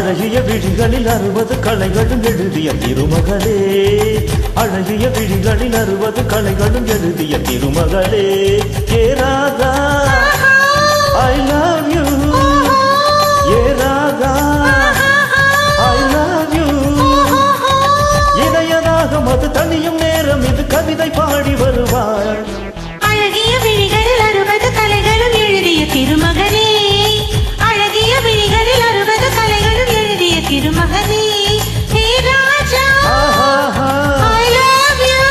அழகிய விழிகளில் 60 கலைகளும் எழுதிய திருமகளே, அழகிய விழிகளில் 60 கலைகளும் எழுதிய திருமகளே. ஏ Radha I love you, A Radha I love you. இதயராகம் அது தனியும் நேரம் இது கவிதை பாடி வருவாள். அழகிய விழிகளில் 60 கலைகளும் எழுதிய திருமகளே, அழகிய விழிகளில் 60 கலைகளும் எழுதிய திருமகளே. ஹே ராஜா I love you,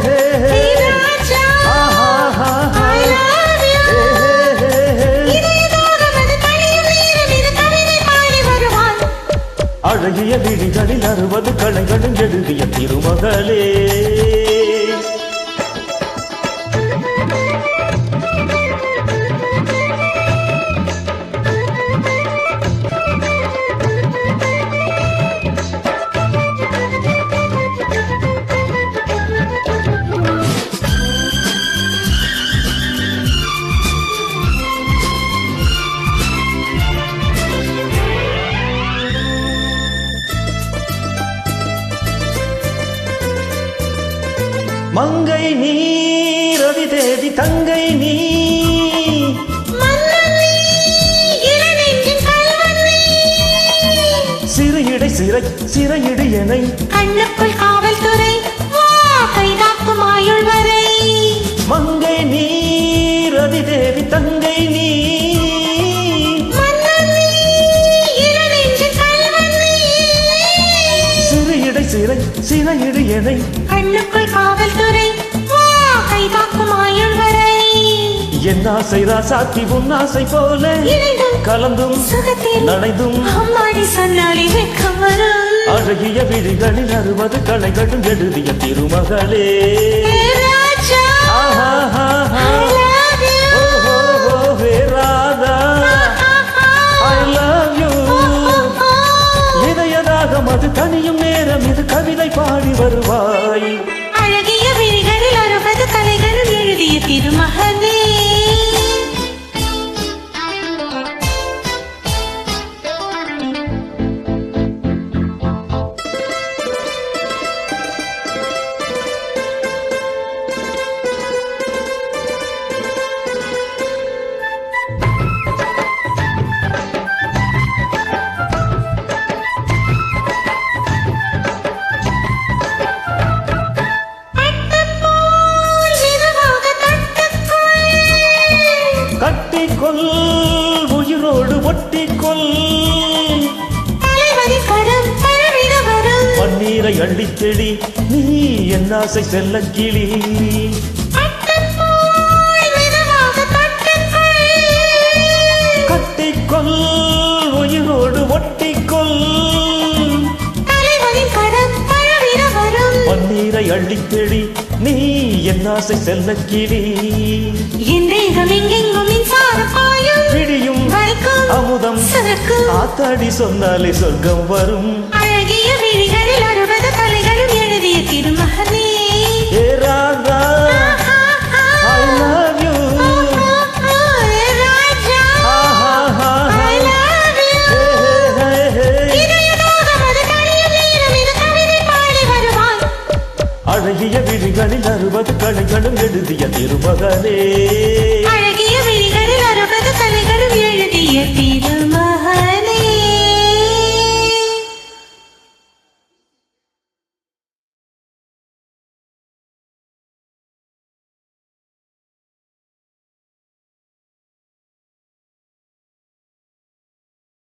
hey Raja I love you. இதயராகம் அது தனியும் நேரம் இது கவிதை பாடி வருவாள். அழகிய விழிகளில் 60 கலைகளும் எழுதிய திருமகளே. மங்கை நீ ரவி தேவி தங்கை நீ, சிறு இடை சிறையிடு எனை கண்ணுக்குள் காவல்துறை கைதாக்கும் ஆயுள் வரை. மங்கை நீ ரவி தேவி தங்கை நீ, சிறு இடை சிறையிடு எனை கண்ணுக்குள் காவல்துறை கைதாக்கும் ஆயுள் வரை. என் ஆசை ராசாத்தி உன் ஆசை போல கலந்தும் நனைந்தும் அம்மாடி சொன்னாலே வெட்கம் வரும். அழகிய விழிகளில் 60 கலைகளும் எழுதிய திருமகளே. இதயராகம் அது தனியும் நேரம் இது கவிதை பாடி வருவாய். அழகிய விழிகளில் 60 கலைகளும் எழுதிய திருமகளே. கட்டிக்கொள் உயிரோடு ஒட்டிக்கொள், பன்னீரை அள்ளித்தெளி நீ என் ஆசை செல்ல கிளி. கட்டிக்கொள் உயிரோடு ஒட்டிக்கொள், பன்னீரை அள்ளித்தெளி நீ என் ஆசை செல்ல கிளி. பிடியும் அமுதம் ஆத்தாடி சொன்னாலே சொர்க்கம் வரும். அழகிய விழிகளில் 60 கலைகளும் எழுதிய திருமகளே. ஏ Radha I love you, Raja I love you. இதயராகம் அது தனியும் நேரம் இது கவிதை பாடி வருவாள். அழகிய விழிகளில் 60 கலைகளும் எழுதிய திருமகளே.